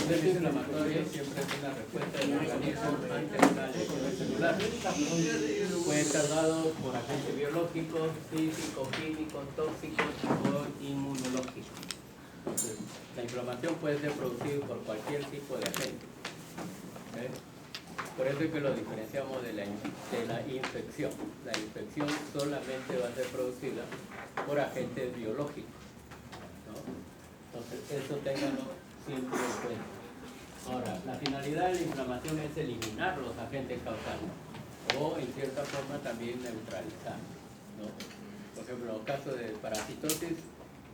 proceso inflamatorio siempre es una respuesta del organismo ante una lesión celular. Puede estar dado por agentes biológicos, físicos, químicos, tóxicos o inmunológicos. Entonces, la inflamación puede ser producida por cualquier tipo de agente. Por eso es que lo diferenciamos de la infección. La infección solamente va a ser producida por agentes biológicos, ¿no? Entonces, eso ténganlo siempre en cuenta. Ahora, la finalidad de la inflamación es eliminar los agentes causales o, en cierta forma, también neutralizar, ¿no? Por ejemplo, en los casos de parasitosis,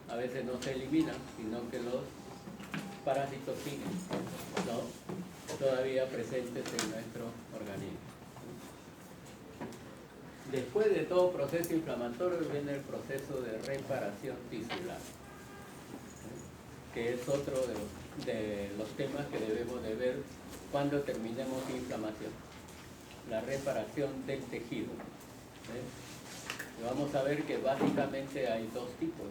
a veces no se eliminan, sino que los parásitos siguen, ¿no?, todavía presentes en nuestro organismo. Después de todo proceso inflamatorio viene el proceso de reparación tisular, que es otro de los temas que debemos de ver cuando terminemos inflamación, la reparación del tejido. Vamos a ver que básicamente hay dos tipos.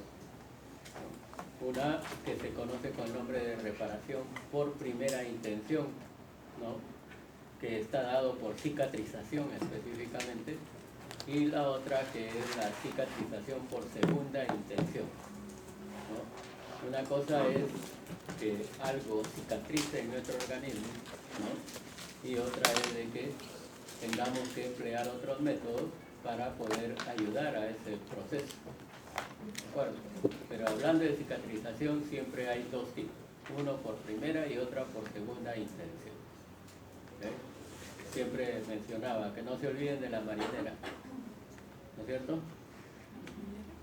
Una que se conoce con el nombre de reparación por primera intención, ¿no?, que está dado por cicatrización específicamente, y la otra que es la cicatrización por segunda intención, ¿no? Una cosa es que algo cicatrice en nuestro organismo, ¿no?, y otra es de que tengamos que emplear otros métodos para poder ayudar a ese proceso. ¿De acuerdo? Pero hablando de cicatrización siempre hay dos tipos, uno por primera y otra por segunda intención. Siempre mencionaba que no se olviden de la marinera, ¿no es cierto?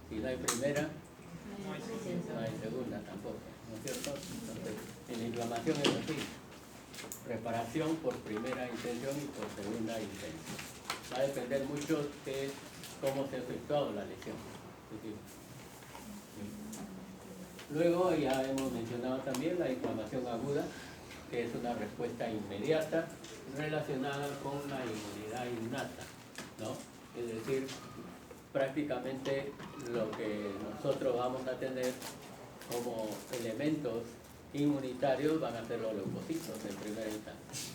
Si no hay primera, no hay segunda tampoco, ¿no es cierto? Entonces, en la inflamación es así, reparación por primera intención y por segunda intención. Va a depender mucho de cómo se ha efectuado la lesión. Luego ya hemos mencionado también la inflamación aguda, que es una respuesta inmediata relacionada con la inmunidad innata, ¿no? Es decir, prácticamente lo que nosotros vamos a tener como elementos inmunitarios van a ser los leucocitos en primera instancia.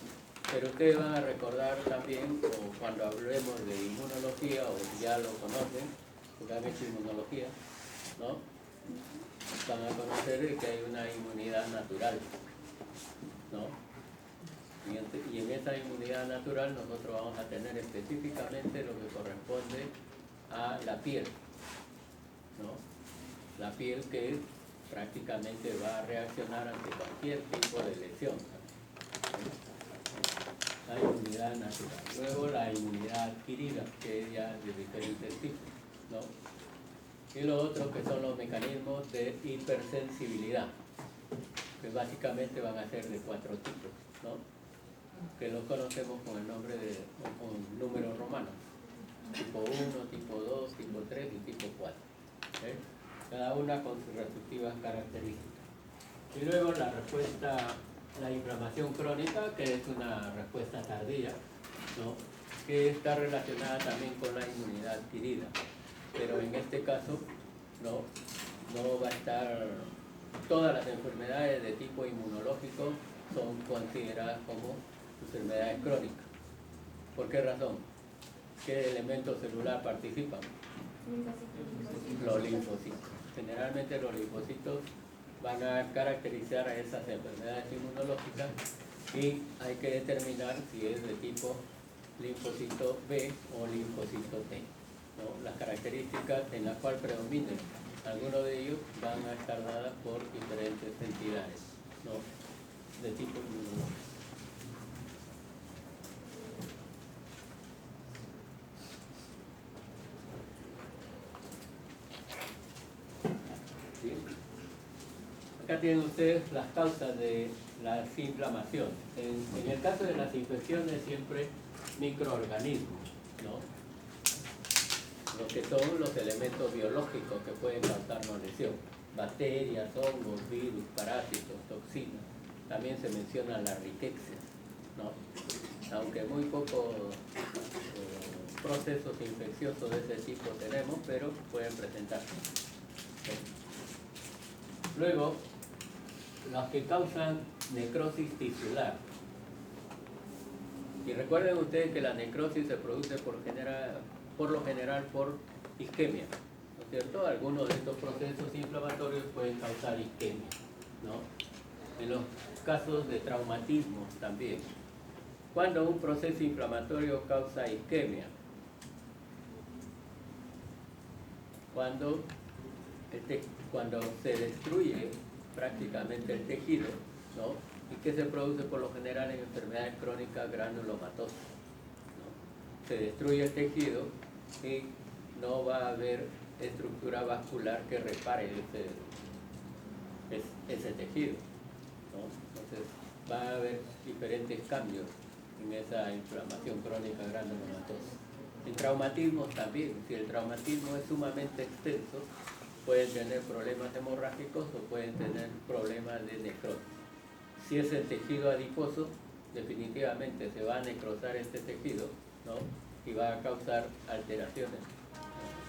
Pero ustedes van a recordar también, o cuando hablemos de inmunología, o ya lo conocen, porque han hecho inmunología, ¿no?, van a conocer que hay una inmunidad natural, ¿no? Y en esa inmunidad natural nosotros vamos a tener específicamente lo que corresponde a la piel, ¿no? La piel que prácticamente va a reaccionar ante cualquier tipo de lesión, ¿no? La inmunidad natural. Luego la inmunidad adquirida, que es ya de diferentes tipos, ¿no? Y lo otro que son los mecanismos de hipersensibilidad, que básicamente van a ser de 4 tipos, ¿no?, que los conocemos con el nombre de, con números romanos: tipo 1, tipo 2, tipo 3 y tipo 4. Cada una con sus respectivas características. Y luego la respuesta, la inflamación crónica, que es una respuesta tardía, ¿no?, que está relacionada también con la inmunidad adquirida. Pero en este caso no va a estar, todas las enfermedades de tipo inmunológico son consideradas como enfermedades crónicas. ¿Por qué razón? ¿Qué elemento celular participan? Los linfocitos. Generalmente los linfocitos van a caracterizar a esas enfermedades inmunológicas y hay que determinar si es de tipo linfocito B o linfocito T, ¿no? Las características en las cuales predominen algunos de ellos van a estar dadas por diferentes entidades, ¿no?, de tipo inmunológico. ¿Sí? Acá tienen ustedes las causas de las inflamaciones. En el caso de las infecciones siempre microorganismos, ¿no?, lo que son los elementos biológicos que pueden causarnos lesión: bacterias, hongos, virus, parásitos, toxinas. También se mencionan las riquecias, ¿no?, aunque muy pocos procesos infecciosos de ese tipo tenemos, pero pueden presentarse. Luego, los que causan necrosis tisular. Y recuerden ustedes que la necrosis se produce por lo general por isquemia, ¿no es cierto? Algunos de estos procesos inflamatorios pueden causar isquemia, ¿no? En los casos de traumatismos también. Cuando un proceso inflamatorio causa isquemia, cuando se destruye prácticamente el tejido, ¿no? Y que se produce por lo general en enfermedades crónicas granulomatosas, ¿no? Se destruye el tejido y no va a haber estructura vascular que repare ese tejido, ¿no? Entonces va a haber diferentes cambios en esa inflamación crónica granulomatosa. En traumatismos también, si el traumatismo es sumamente extenso, pueden tener problemas hemorrágicos o pueden tener problemas de necrosis. Si es el tejido adiposo, definitivamente se va a necrosar este tejido, ¿no? Y va a causar alteraciones.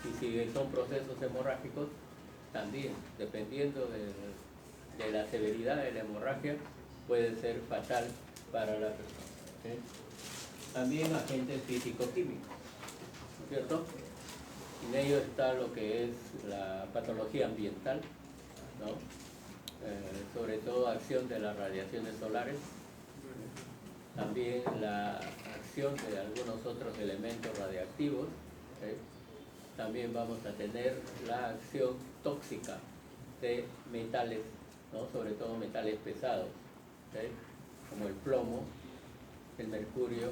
Y si son procesos hemorrágicos, también, dependiendo de la severidad de la hemorragia, puede ser fatal para la persona, ¿sí? También agentes físico-químicos, ¿no es cierto? En ello está lo que es la patología ambiental, ¿no? Sobre todo acción de las radiaciones solares, también la acción de algunos otros elementos radiactivos, ¿sí? También vamos a tener la acción tóxica de metales, ¿no? Sobre todo metales pesados, ¿sí? Como el plomo, el mercurio,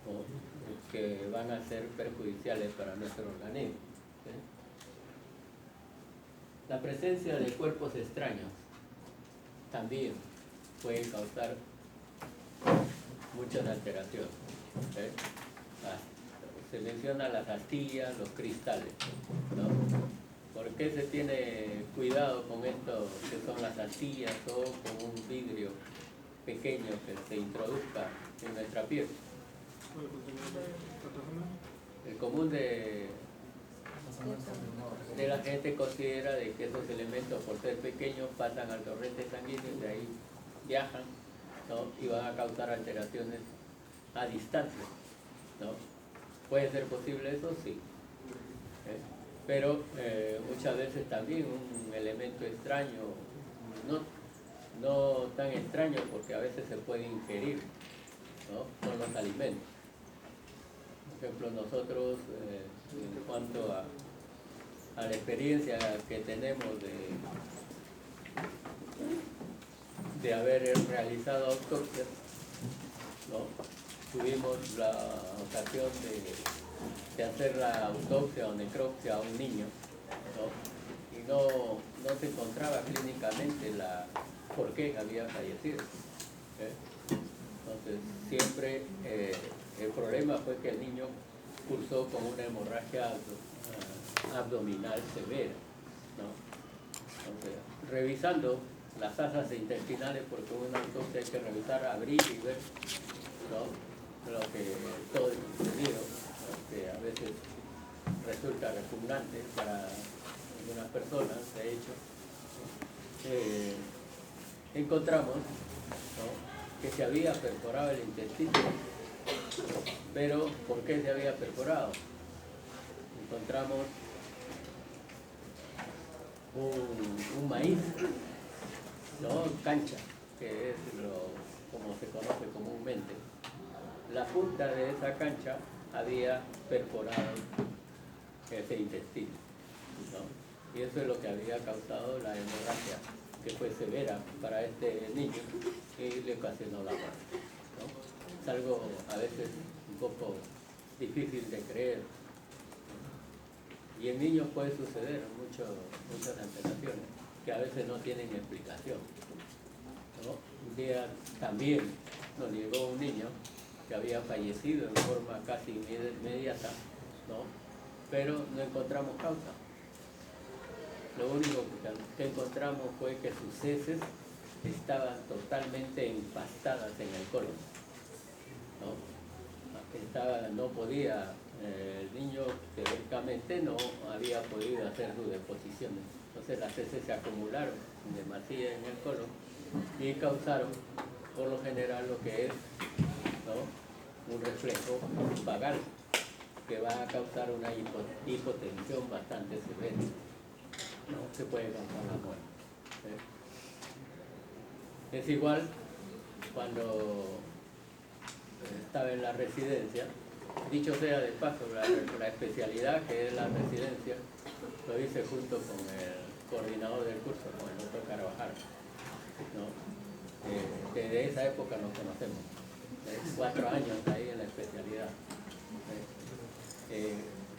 ¿no? Que van a ser perjudiciales para nuestro organismo, ¿sí? La presencia de cuerpos extraños también puede causar muchas alteraciones, ¿sí? Se menciona las astillas, los cristales, ¿no? ¿Por qué se tiene cuidado con esto que son las astillas o con un vidrio pequeño que se introduzca en nuestra piel? El común de la gente considera de que esos elementos, por ser pequeños, pasan al torrente sanguíneo y de ahí viajan, ¿no? Y van a causar alteraciones a distancia, ¿no? ¿Puede ser posible eso? Sí. Pero muchas veces también un elemento extraño, no tan extraño porque a veces se puede ingerir, ¿no? Con los alimentos. Por ejemplo, nosotros, en cuanto a la experiencia que tenemos de haber realizado autopsias, ¿no? Tuvimos la ocasión de hacer la autopsia o necropsia a un niño, ¿no? Y no se encontraba clínicamente por qué había fallecido, ¿sí? Entonces siempre el problema fue que el niño cursó con una hemorragia abdominal severa, ¿no? Entonces, revisando las asas intestinales, porque en una autopsia hay que revisar, abrir y ver, ¿no? Todo el contenido, ¿no? Que a veces resulta repugnante para algunas personas, de hecho, encontramos, ¿no? Que se había perforado el intestino. Pero, ¿por qué se había perforado? Encontramos un maíz, ¿no? Cancha, que es como se conoce comúnmente. La punta de esa cancha había perforado ese intestino, ¿no? Y eso es lo que había causado la hemorragia, que fue severa para este niño y le ocasionó la muerte, ¿no? Es algo a veces un poco difícil de creer, ¿no? Y en niños puede suceder muchas alteraciones que a veces no tienen explicación, ¿no? Un día también nos llegó un niño que había fallecido en forma casi inmediata, ¿no? Pero no encontramos causa. Lo único que encontramos fue que sus heces estaban totalmente empastadas en el colon, ¿no? No podía, el niño teóricamente no había podido hacer sus deposiciones Entonces las heces se acumularon en demasía en el colon y causaron por lo general lo que es, ¿no?, un reflejo vagal que va a causar una hipotensión bastante severa, ¿no?, que puede causar la muerte. Es igual cuando estaba en la residencia, dicho sea de paso, la especialidad que es la residencia, lo hice junto con el coordinador del curso, con el doctor Carvajal, ¿no? Que de esa época nos conocemos, 4 años ahí en la especialidad.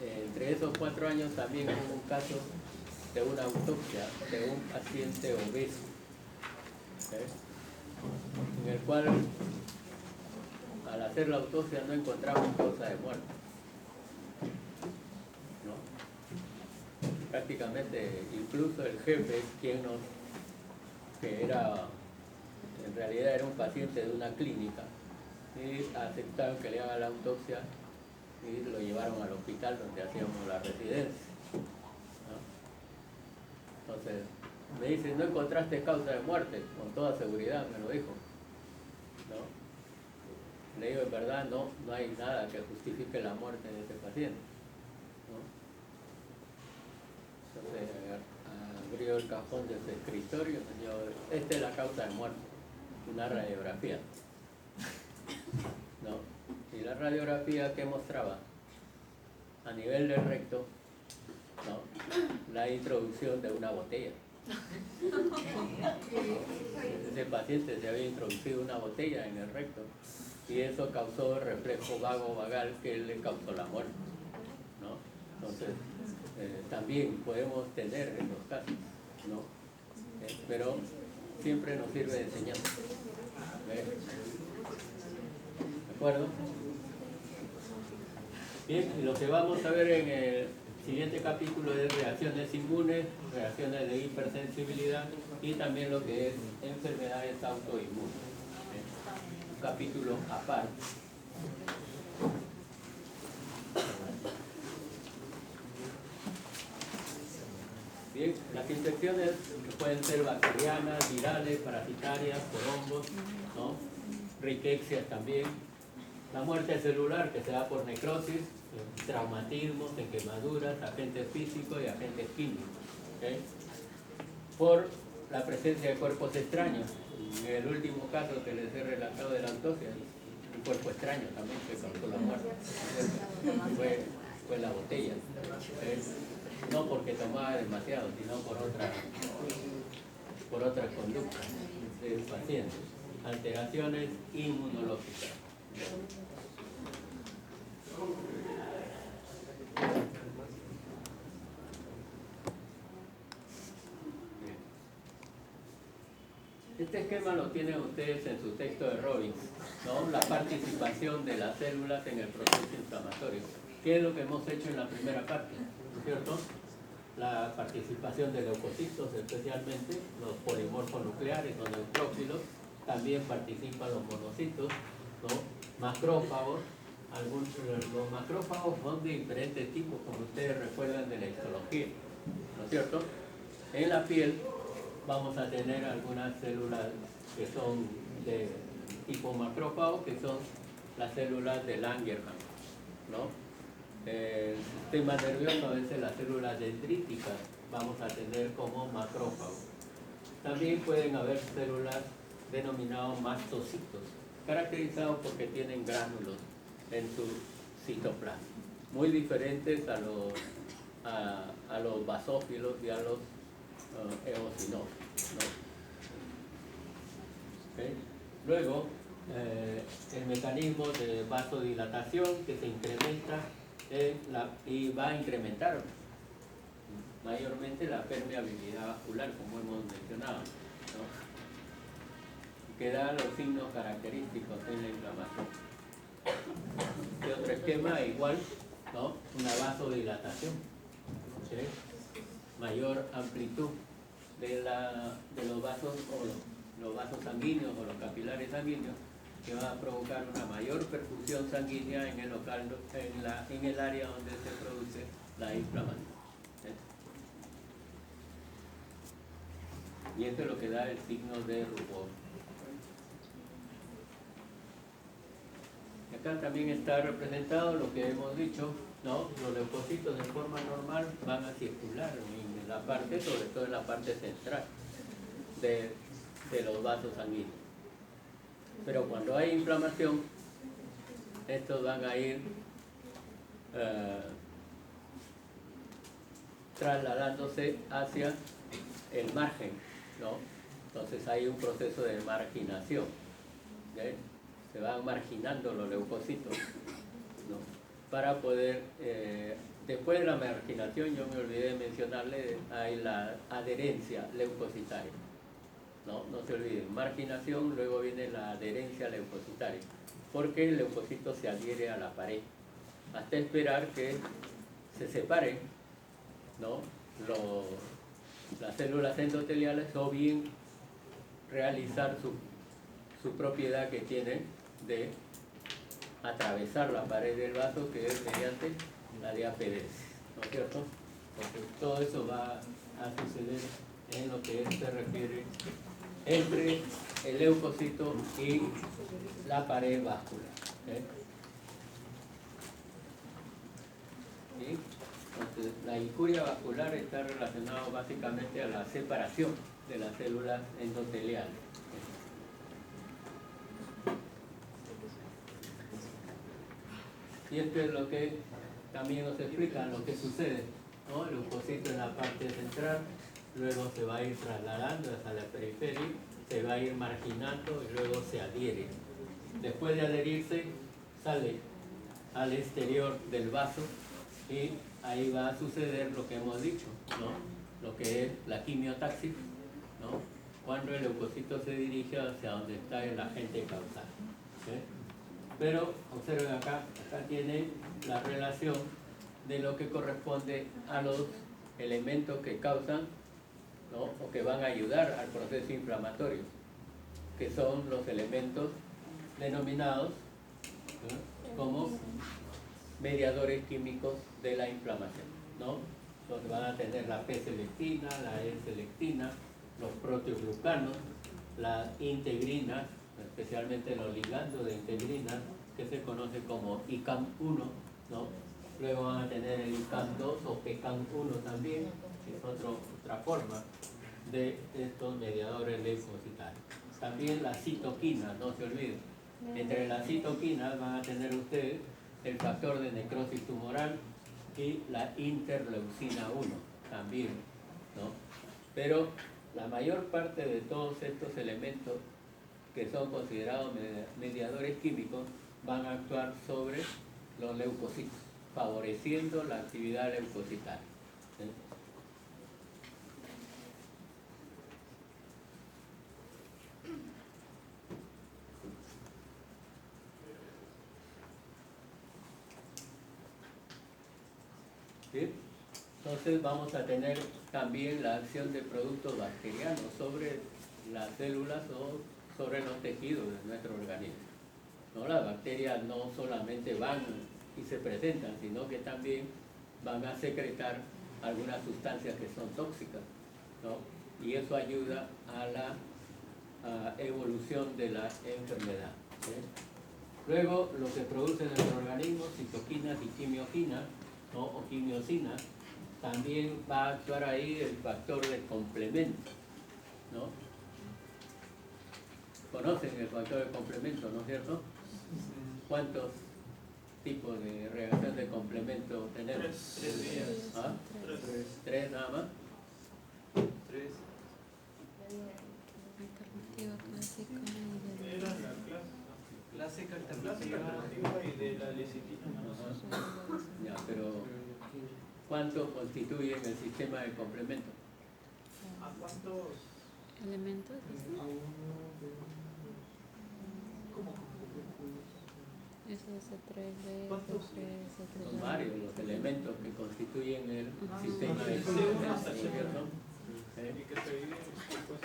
Entre esos 4 años también hubo un caso de una autopsia de un paciente obeso, en el cual al hacer la autopsia no encontramos causa de muerte, ¿no? Prácticamente incluso el jefe, que era, en realidad era un paciente de una clínica, y aceptaron que le haga la autopsia y lo llevaron al hospital donde hacíamos la residencia, ¿no? Entonces me dicen, ¿no encontraste causa de muerte? Con toda seguridad me lo dijo, ¿no? Le digo, en verdad no hay nada que justifique la muerte de este paciente, ¿no? Entonces abrió el cajón de su escritorio y me dijo, esta es la causa de muerte, una radiografía, ¿no? Y la radiografía que mostraba a nivel del recto, ¿no?, la introducción de una botella. Ese paciente se había introducido una botella en el recto y eso causó reflejo vagal que le causó la muerte, ¿no? Entonces también podemos tener esos casos, ¿no? Pero siempre nos sirve de enseñanza. ¿De acuerdo? Bien, y lo que vamos a ver en el siguiente capítulo es reacciones inmunes, reacciones de hipersensibilidad y también lo que es enfermedades autoinmunes. Un capítulo aparte. Bien, las infecciones pueden ser bacterianas, virales, parasitarias, por hongos, ¿no?, riquecias también. La muerte celular que se da por necrosis, traumatismos, en quemaduras, agentes físicos y agentes químicos, ¿okay?, por la presencia de cuerpos extraños. En el último caso que les he relatado de la autopsia, un cuerpo extraño también que causó la muerte, fue la botella, ¿okay?, no porque tomaba demasiado, sino por otras conductas del paciente. Alteraciones inmunológicas. Este esquema lo tienen ustedes en su texto de Robbins, ¿no?, la participación de las células en el proceso inflamatorio. ¿Qué es lo que hemos hecho en la primera parte? ¿No es cierto? La participación de leucocitos, especialmente los polimorfos nucleares o neutrófilos, también participan los monocitos, ¿no?, macrófagos. Los macrófagos son de diferentes tipos, como ustedes recuerdan de la histología, ¿no es cierto? En la piel vamos a tener algunas células que son de tipo macrófago, que son las células de Langerhans, ¿no? El sistema nervioso, a veces las células dendríticas vamos a tener como macrófagos. También pueden haber células denominadas mastocitos, caracterizados porque tienen gránulos en su citoplasma, muy diferentes a los basófilos y a los eosinófilos, ¿no? ¿Okay? Luego, el mecanismo de vasodilatación que se incrementa y va a incrementar mayormente la permeabilidad vascular, como hemos mencionado, ¿no?, que da los signos característicos en la inflamación. De otro esquema igual, ¿no?, una vasodilatación, ¿okay?, mayor amplitud de los vasos o los vasos sanguíneos o los capilares sanguíneos, que va a provocar una mayor perfusión sanguínea en el área donde se produce la inflamación. Y esto es lo que da el signo de rubor. Acá también está representado lo que hemos dicho, ¿no? Los leucocitos de forma normal van a circular en la parte, sobre todo en la parte central de los vasos sanguíneos. Pero cuando hay inflamación, estos van a ir trasladándose hacia el margen, ¿no? Entonces hay un proceso de marginación, ¿okay? Se van marginando los leucocitos, ¿no? Para poder, después de la marginación, yo me olvidé de mencionarle, hay la adherencia leucocitaria, ¿no? No se olviden, marginación, luego viene la adherencia leucocitaria, porque el leucocito se adhiere a la pared, hasta esperar que se separen, ¿no? Las células endoteliales, o bien realizar su propiedad que tienen de atravesar la pared del vaso, que es mediante la diapédesis, ¿no es cierto? Porque todo eso va a suceder en lo que se refiere entre el leucocito y la pared vascular, ¿okay? ¿Sí? Entonces, la injuria vascular está relacionada básicamente a la separación de las células endoteliales. Y esto es lo que también nos explica lo que sucede, ¿no? El leucocito en la parte central, luego se va a ir trasladando hasta la periferia, se va a ir marginando y luego se adhiere. Después de adherirse, sale al exterior del vaso y ahí va a suceder lo que hemos dicho, ¿no? Lo que es la quimiotaxis, ¿no? Cuando el leucocito se dirige hacia donde está el agente causal, ¿okay? Pero observen acá tiene la relación de lo que corresponde a los elementos que causan, ¿no? O que van a ayudar al proceso inflamatorio, que son los elementos denominados, ¿no? Como mediadores químicos de la inflamación, ¿no? Donde van a tener la P-selectina, la E-selectina, los proteoglucanos, las integrinas, especialmente los ligandos de integrinas, que se conoce como ICAM1, ¿no? Luego van a tener el ICAM2 o PECAM1 también, que es otra forma de estos mediadores leucocitarios. También las citoquinas, no se olviden. Entre las citoquinas van a tener ustedes el factor de necrosis tumoral y la interleucina 1 también, ¿no? Pero la mayor parte de todos estos elementos que son considerados mediadores químicos van a actuar sobre los leucocitos, favoreciendo la actividad leucocitaria, ¿sí? ¿Sí? Entonces vamos a tener también la acción de productos bacterianos sobre las células o sobre los tejidos de nuestro organismo, ¿no? Las bacterias no solamente van y se presentan, sino que también van a secretar algunas sustancias que son tóxicas, ¿no? Y eso ayuda a la evolución de la enfermedad, ¿sí? Luego, lo que produce nuestro organismo, citoquinas y quimioquinas, ¿no? O quimiosinas, también va a actuar ahí el factor de complemento, ¿no? Conocen el factor de complemento, ¿no es cierto? ¿Cuántos tipos de reacción de complemento tenemos? Tres días. ¿Ah? ¿Tres nada más? Tres. Alternativa clásica y de Era la clásica alternativa y de la lecitina. Ajá. Ya, pero ¿cuántos constituyen el sistema de complemento? ¿A cuántos? elementos. ¿Cómo? Eso es C3B, ¿Cuántos? C3, Son varios los elementos que constituyen el Ajá. sistema de Sí, complemento, sí, ¿no es sí. cierto? Y que se dividen después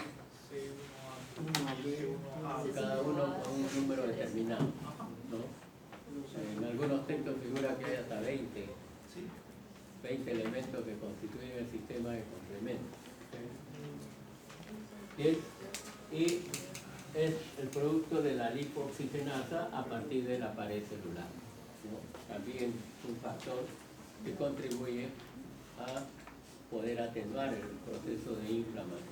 C1A y C1A. Cada uno con un número determinado, ¿no? En algunos textos figura que hay hasta 20 Sí. elementos que constituyen el sistema de complemento, ¿sí? Bien, y es el producto de la lipoxigenasa a partir de la pared celular, ¿no? También un factor que contribuye a poder atenuar el proceso de inflamación.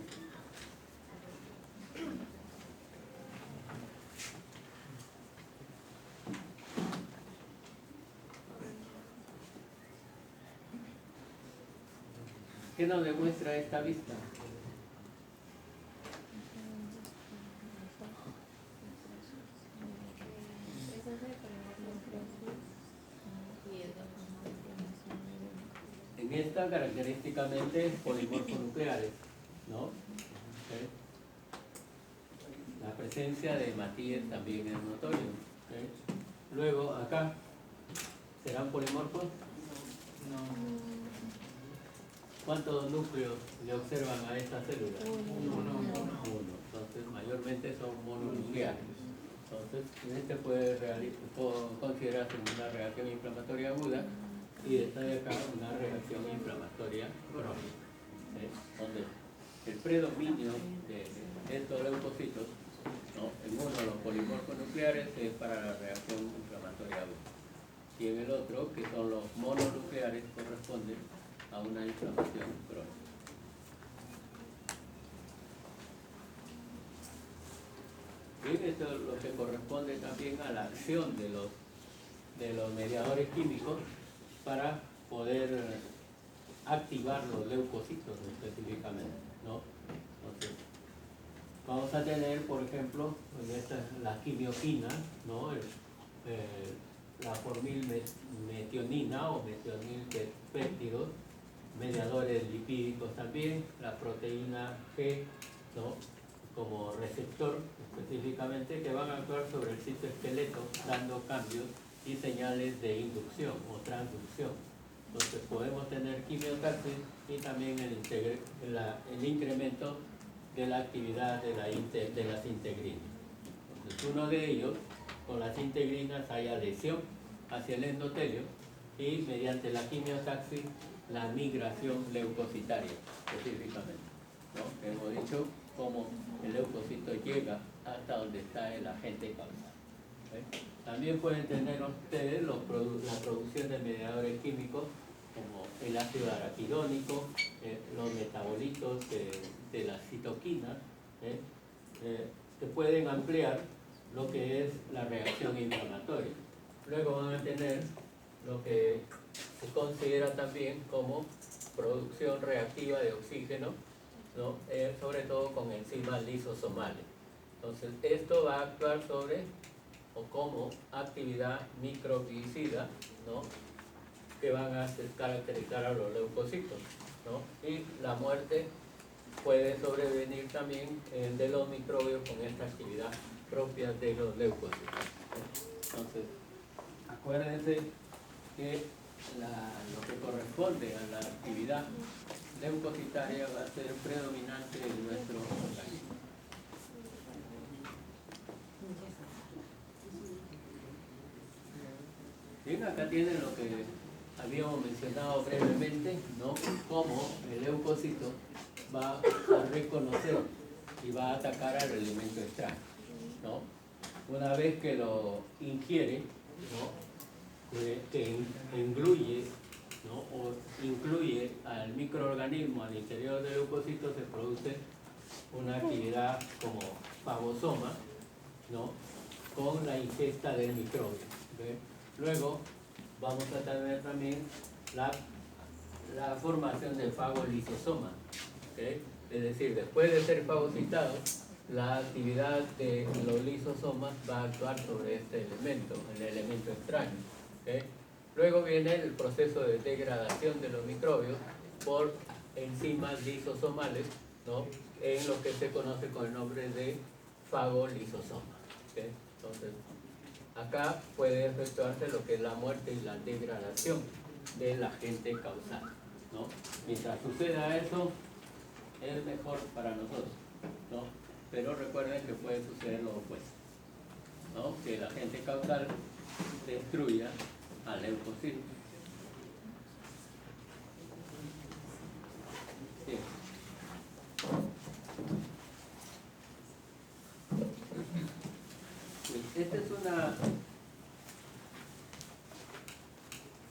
¿Qué nos demuestra esta vista? En esta característicamente polimorfos nucleares, ¿no? ¿Okay? La presencia de matíes también es notorio. ¿Okay? Luego acá, ¿serán polimorfos? ¿Cuántos núcleos le observan a esta célula? Uno. Entonces, mayormente son mononucleares. Entonces, este puede considerarse una reacción inflamatoria aguda y esta de acá una reacción inflamatoria crónica, donde el predominio de estos leucocitos, ¿no? En uno de los polimorfos nucleares es para la reacción inflamatoria aguda y en el otro, que son los mononucleares, corresponden a una inflamación crónica. Bien, esto es lo que corresponde también a la acción de los mediadores químicos para poder activar los leucocitos específicamente, ¿no? Entonces, vamos a tener, por ejemplo, la quimioquina, ¿no? La formilmetionina o metionilpéptidos, mediadores lipídicos también, la proteína G, ¿no? Como receptor específicamente, que van a actuar sobre el citoesqueleto dando cambios y señales de inducción o transducción. Entonces podemos tener quimiotaxis y también el incremento de la actividad de las integrinas. Entonces uno de ellos, con las integrinas hay adhesión hacia el endotelio y mediante la quimiotaxis la migración leucocitaria específicamente, ¿no? Hemos dicho cómo el leucocito llega hasta donde está el agente causal. ¿Okay? También pueden tener ustedes la producción de mediadores químicos como el ácido araquidónico, los metabolitos de las citoquinas, que pueden ampliar lo que es la reacción inflamatoria. Luego van a tener lo que se considera también como producción reactiva de oxígeno, ¿no? Sobre todo con enzimas lisosomales. Entonces, esto va a actuar sobre o como actividad microbicida, ¿no? Que van a caracterizar a los leucocitos, ¿no? Y la muerte puede sobrevenir también de los microbios con esta actividad propia de los leucocitos. Entonces, acuérdense que lo que corresponde a la actividad leucocitaria va a ser predominante en nuestro organismo. Bien, acá tienen lo que habíamos mencionado brevemente, ¿no? Cómo el leucocito va a reconocer y va a atacar al elemento extraño, ¿no? Una vez que lo ingiere, ¿no? Que incluye, ¿no? O incluye al microorganismo al interior del leucocito, se produce una actividad como fagosoma, ¿no? Con la ingesta del microbio. ¿Okay? Luego vamos a tener también la formación del fagolisosoma. ¿Okay? Es decir, después de ser fagocitado, la actividad de los lisosomas va a actuar sobre este elemento, el elemento extraño. ¿Okay? Luego viene el proceso de degradación de los microbios por enzimas lisosomales, ¿no? En lo que se conoce con el nombre de fagolisosoma. ¿Okay? Entonces, acá puede efectuarse lo que es la muerte y la degradación del agente causal, ¿no? Mientras suceda eso, es mejor para nosotros, ¿no? Pero recuerden que puede suceder lo opuesto, ¿no? Que el agente causal destruya al leucocito. Sí. esta es una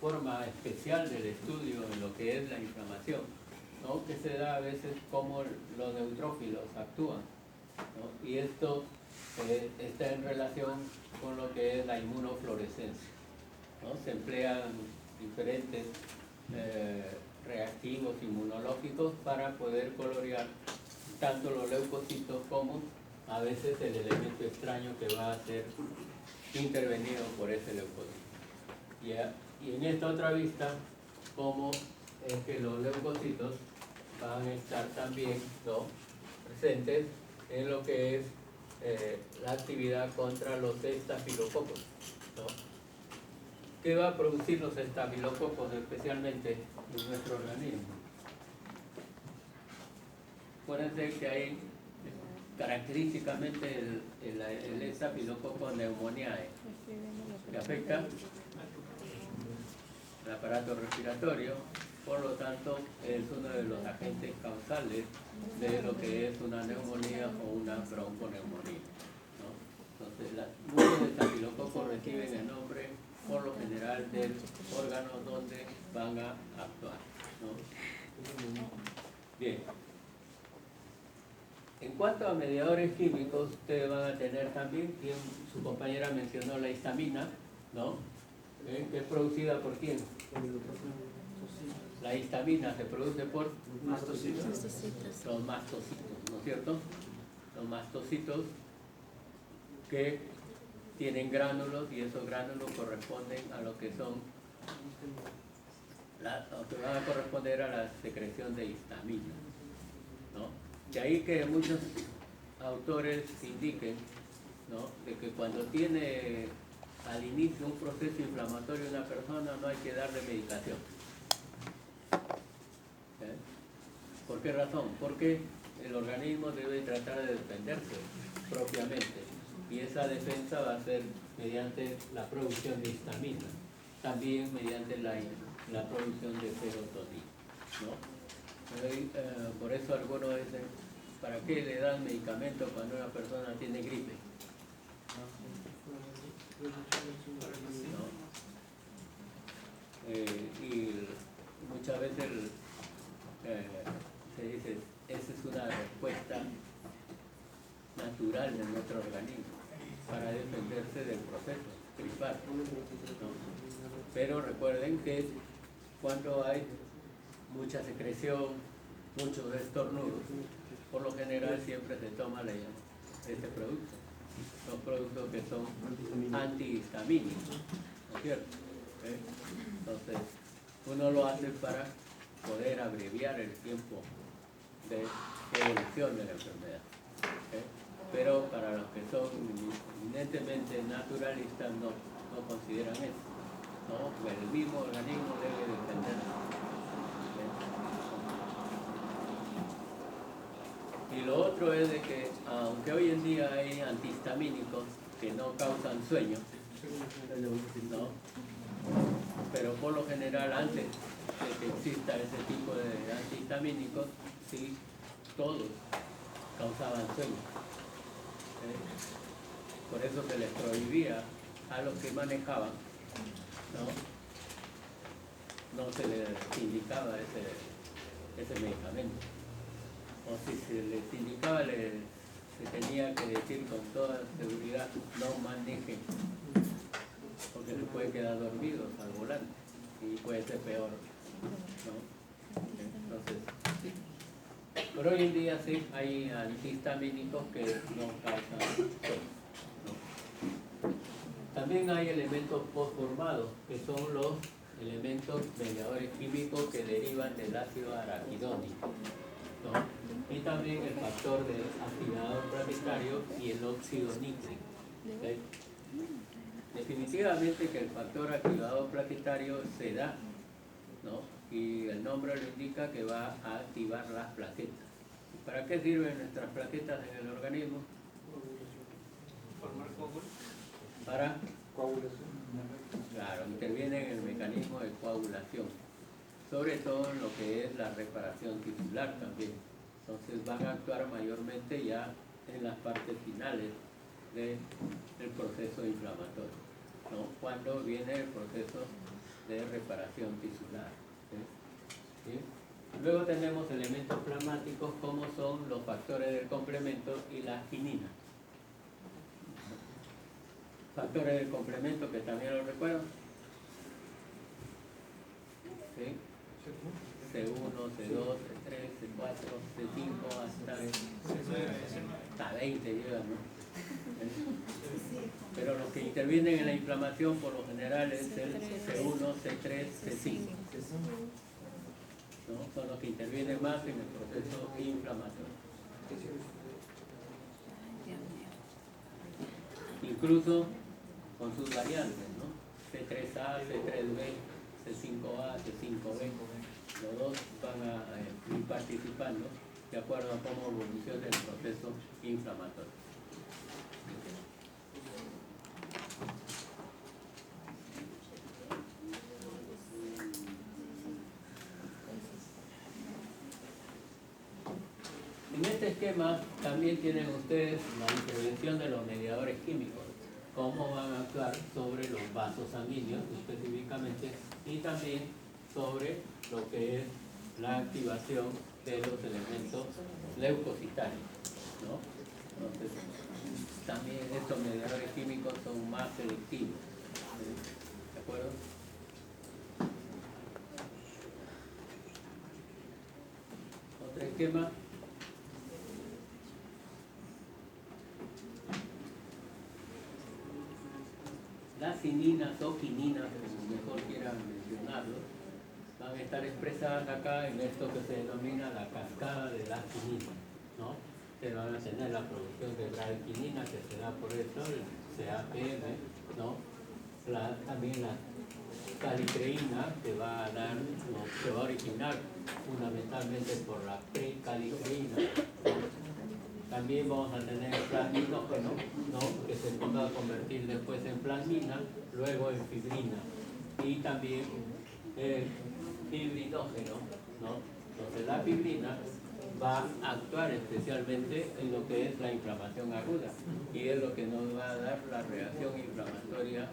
forma especial del estudio en lo que es la inflamación, ¿no? Que se da a veces como los neutrófilos actúan, ¿no? Y esto está en relación con lo que es la inmunofluorescencia, ¿no? Se emplean diferentes reactivos inmunológicos para poder colorear tanto los leucocitos como a veces el elemento extraño que va a ser intervenido por ese leucocito. Y en esta otra vista, cómo es que los leucocitos van a estar también, ¿no?, presentes en lo que es la actividad contra los estafilococos, ¿no? ¿Qué va a producir los estafilococos especialmente en nuestro organismo? Acuérdense que hay característicamente el estafilococo pneumoniae, que afecta el aparato respiratorio, por lo tanto es uno de los agentes causales de lo que es una neumonía o una bronconeumonía, ¿no? Entonces, muchos estafilococos reciben el nombre por lo general del órgano donde van a actuar, ¿no? Bien. En cuanto a mediadores químicos, ustedes van a tener también, su compañera mencionó la histamina, ¿no? Que es producida por quién. La histamina se produce por Mastocitos. los mastocitos, ¿no es cierto? Los mastocitos que tienen gránulos y esos gránulos corresponden a lo que son, lo que van a corresponder a la secreción de histamina, ¿no? De ahí que muchos autores indiquen, ¿no?, de que cuando tiene al inicio un proceso inflamatorio en una persona no hay que darle medicación. ¿Por qué razón? Porque el organismo debe tratar de defenderse propiamente y esa defensa va a ser mediante la producción de histamina, también mediante la producción de serotonina, ¿no? Por eso algunos dicen, ¿para qué le dan medicamento cuando una persona tiene gripe? ¿No? Y muchas veces se dice, esa es una respuesta natural de nuestro organismo para defenderse del proceso gripal, ¿no? Pero recuerden que cuando hay mucha secreción, muchos estornudos, por lo general siempre se toma este producto. Son productos que son antihistamínicos, ¿no es cierto? Entonces, uno lo hace para poder abreviar el tiempo de evolución de la enfermedad. Pero para los que son eminentemente naturalistas no consideran eso, ¿no? El mismo organismo debe defenderse. Y lo otro es de que, aunque hoy en día hay antihistamínicos que no causan sueño, ¿no?, pero por lo general antes de que exista ese tipo de antihistamínicos, sí, todos causaban sueño. Por eso se les prohibía a los que manejaban, no se les indicaba ese medicamento. O si se les indicaba, se tenía que decir con toda seguridad, no manejen, porque se puede quedar dormidos al volante y puede ser peor, ¿no? Entonces, pero hoy en día sí hay antihistamínicos que no causan sueño, ¿no? También hay elementos postformados, que son los elementos mediadores químicos que derivan del ácido araquidónico, ¿no? Y también el factor de activador plaquetario y el óxido nítrico. ¿Okay? Definitivamente que el factor activador plaquetario se da, ¿no? Y el nombre lo indica que va a activar las plaquetas. ¿Para qué sirven nuestras plaquetas en el organismo? Formar coágulos. Para Coagulación. Claro, interviene en el mecanismo de coagulación, sobre todo en lo que es la reparación tisular también. Entonces van a actuar mayormente ya en las partes finales del proceso proceso inflamatorio, ¿no? Cuando viene el proceso de reparación tisular. ¿Sí? ¿Sí? Luego tenemos elementos plasmáticos como son los factores del complemento y la quinina. Factores del complemento que también lo recuerdo. ¿Sí? C1, C2, C3, C4, C5 hasta 20 llegan, ¿no? Pero los que intervienen en la inflamación por lo general es el C1, C3, C5. ¿No? Son los que intervienen más en el proceso inflamatorio. Incluso con sus variantes, ¿no? C3A, C3B, C5A, C5B. Los dos van a ir participando de acuerdo a cómo evoluciona el proceso inflamatorio. En este esquema también tienen ustedes la intervención de los mediadores químicos, cómo van a actuar sobre los vasos sanguíneos específicamente y también sobre lo que es la activación de los elementos leucocitarios, ¿no? Entonces, también estos mediadores químicos son más selectivos, ¿sí? ¿De acuerdo? Otro esquema. Las cininas o quininas, como mejor quieran mencionarlo, van a estar expresadas acá en esto que se denomina la cascada de las quininas, ¿no? Se van a tener la producción de bradquinina, que se da por esto, el CAPM, ¿no? También la calicreína, que va a dar, ¿no? Se va a originar fundamentalmente por la precalicreína, ¿no? También vamos a tener el plasminógeno, ¿no? Que se va a convertir después en plasmina, luego en fibrina. Y también el fibrinógeno, ¿no? Entonces la fibrina va a actuar especialmente en lo que es la inflamación aguda y es lo que nos va a dar la reacción inflamatoria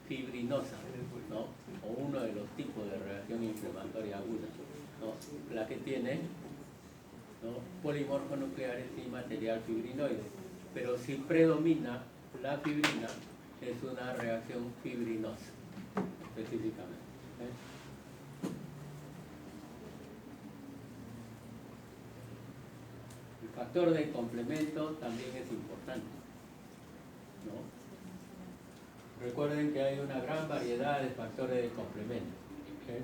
fibrinosa, ¿no? O uno de los tipos de reacción inflamatoria aguda, ¿no? La que tiene, ¿no? Polimorfos nucleares y material fibrinoide. Pero si predomina la fibrina, es una reacción fibrinosa, específicamente. El factor de complemento también es importante, ¿no? Recuerden que hay una gran variedad de factores de complemento, ¿okay?